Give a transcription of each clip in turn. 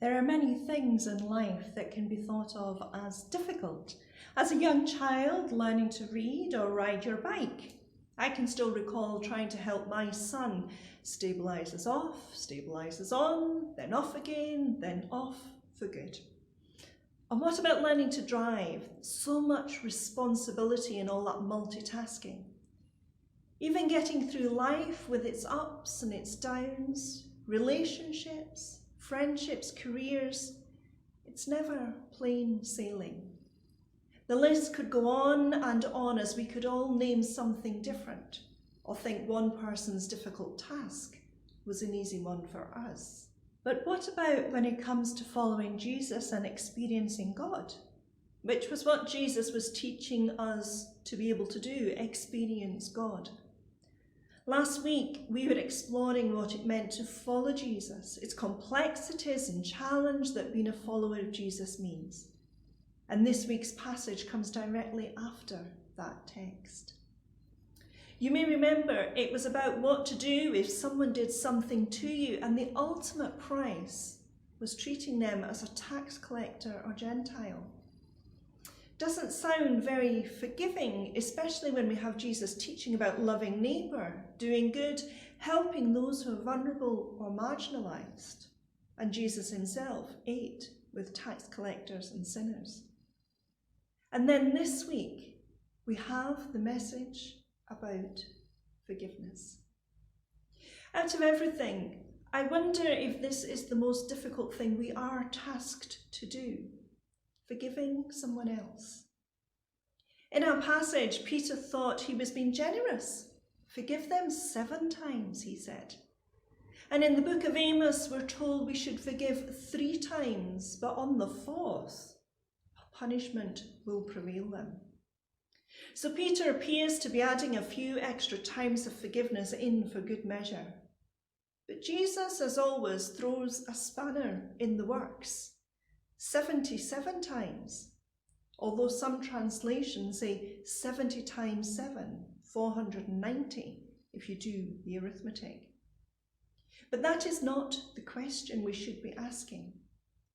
There are many things in life that can be thought of as difficult. As a young child, learning to read or ride your bike. I can still recall trying to help my son. Stabilises off, stabilises on, then off again, then off for good. And what about learning to drive? So much responsibility and all that multitasking. Even getting through life with its ups and its downs, relationships, friendships, careers, it's never plain sailing. The list could go on and on as we could all name something different or think one person's difficult task was an easy one for us. But what about when it comes to following Jesus and experiencing God? Which was what Jesus was teaching us to be able to do, experience God. Last week, we were exploring what it meant to follow Jesus, its complexities and challenge that being a follower of Jesus means. And this week's passage comes directly after that text. You may remember it was about what to do if someone did something to you, and the ultimate price was treating them as a tax collector or Gentile. Doesn't sound very forgiving, especially when we have Jesus teaching about loving neighbour, doing good, helping those who are vulnerable or marginalised. And Jesus himself ate with tax collectors and sinners. And then this week, we have the message about forgiveness. Out of everything, I wonder if this is the most difficult thing we are tasked to do. Forgiving someone else. In our passage, Peter thought he was being generous. Forgive them 7 times, he said. And in the book of Amos, we're told we should forgive 3 times, but on the 4th, punishment will prevail them. So Peter appears to be adding a few extra times of forgiveness in for good measure. But Jesus, as always, throws a spanner in the works. 77 times, although some translations say 70 times 7, 490, if you do the arithmetic. But that is not the question we should be asking.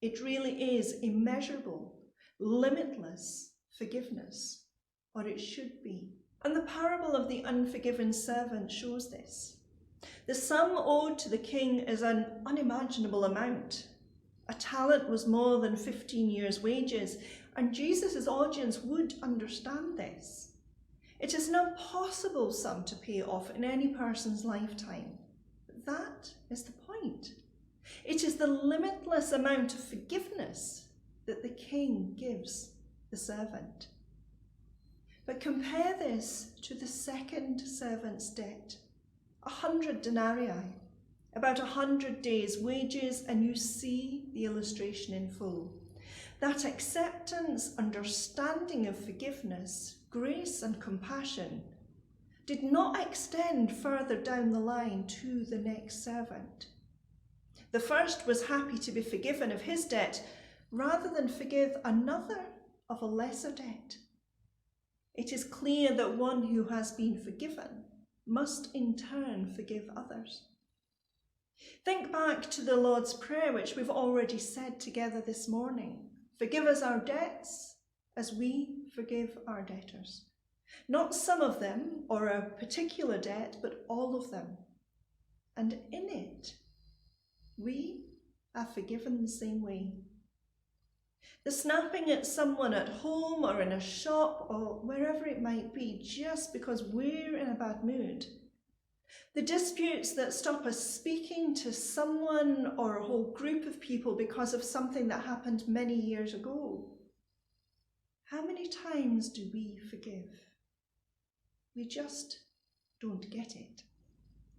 It really is immeasurable, limitless forgiveness, or it should be. And the parable of the unforgiven servant shows this. The sum owed to the king is an unimaginable amount. A talent was more than 15 years' wages, and Jesus' audience would understand this. It is an impossible sum to pay off in any person's lifetime. But that is the point. It is the limitless amount of forgiveness that the king gives the servant. But compare this to the second servant's debt, 100 denarii. About 100 days' wages, and you see the illustration in full. That acceptance, understanding of forgiveness, grace and compassion did not extend further down the line to the next servant. The first was happy to be forgiven of his debt rather than forgive another of a lesser debt. It is clear that one who has been forgiven must in turn forgive others. Think back to the Lord's Prayer, which we've already said together this morning. Forgive us our debts as we forgive our debtors. Not some of them or a particular debt, but all of them. And in it, we are forgiven the same way. The snapping at someone at home or in a shop or wherever it might be just because we're in a bad mood. The disputes that stop us speaking to someone or a whole group of people because of something that happened many years ago. How many times do we forgive? We just don't get it.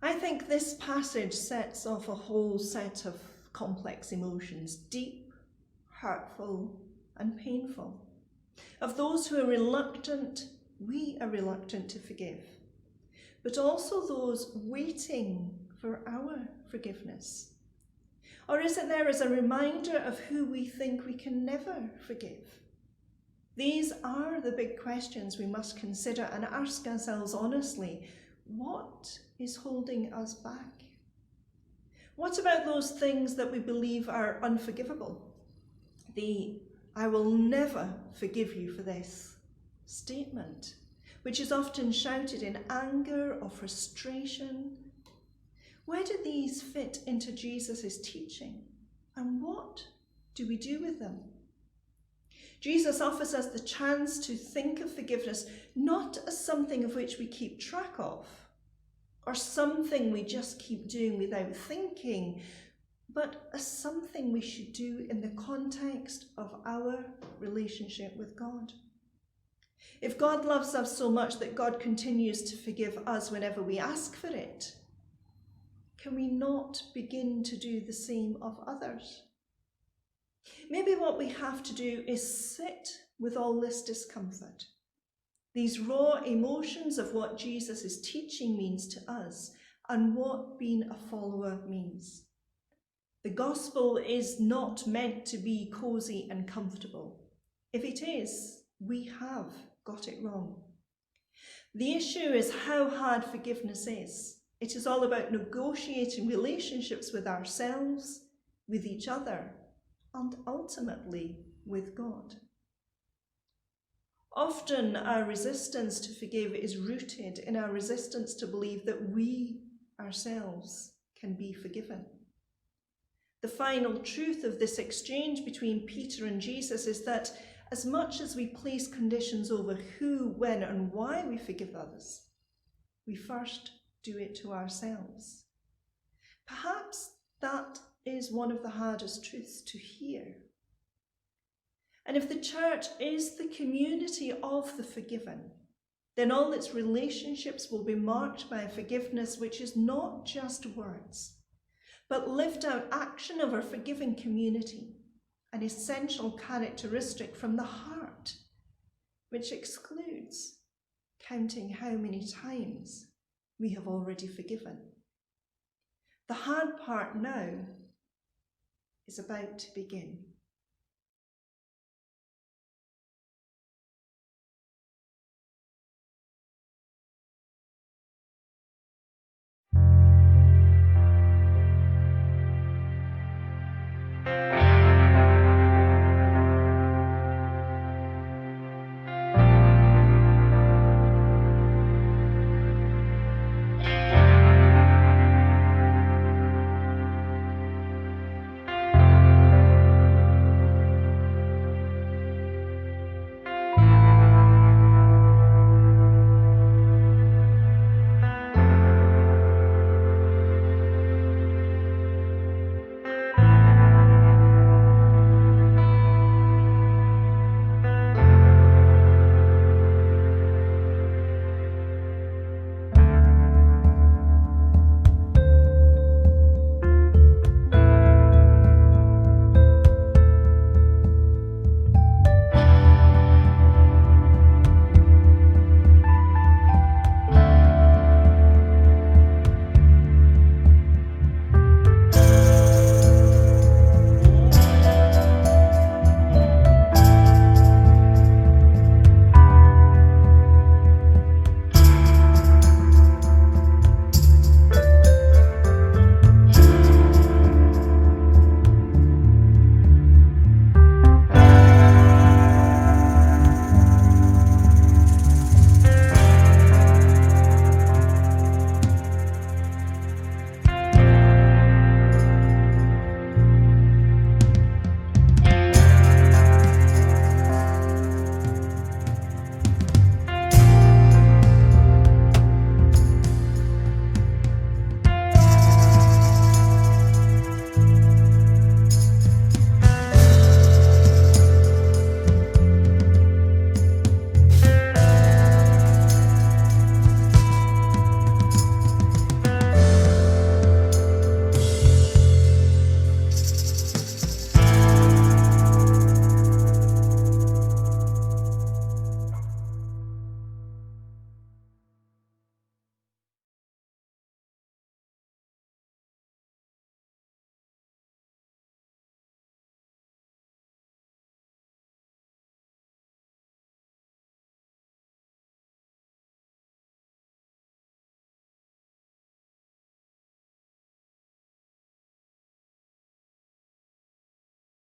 I think this passage sets off a whole set of complex emotions, deep, hurtful, and painful. Of those who are reluctant, we are reluctant to forgive. But also those waiting for our forgiveness? Or is it there as a reminder of who we think we can never forgive? These are the big questions we must consider and ask ourselves honestly. What is holding us back? What about those things that we believe are unforgivable? The "I will never forgive you for this" statement, which is often shouted in anger or frustration. Where do these fit into Jesus' teaching? And what do we do with them? Jesus offers us the chance to think of forgiveness not as something of which we keep track of, or something we just keep doing without thinking, but as something we should do in the context of our relationship with God. If God loves us so much that God continues to forgive us whenever we ask for it, can we not begin to do the same of others? Maybe what we have to do is sit with all this discomfort, these raw emotions of what Jesus' teaching means to us and what being a follower means. The gospel is not meant to be cosy and comfortable. If it is, we have got it wrong. The issue is how hard forgiveness is. It is all about negotiating relationships with ourselves, with each other, and ultimately with God. Often our resistance to forgive is rooted in our resistance to believe that we ourselves can be forgiven. The final truth of this exchange between Peter and Jesus is that as much as we place conditions over who, when, and why we forgive others, we first do it to ourselves. Perhaps that is one of the hardest truths to hear. And if the church is the community of the forgiven, then all its relationships will be marked by forgiveness which is not just words, but lived out action of our forgiving community, an essential characteristic from the heart, which excludes counting how many times we have already forgiven. The hard part now is about to begin.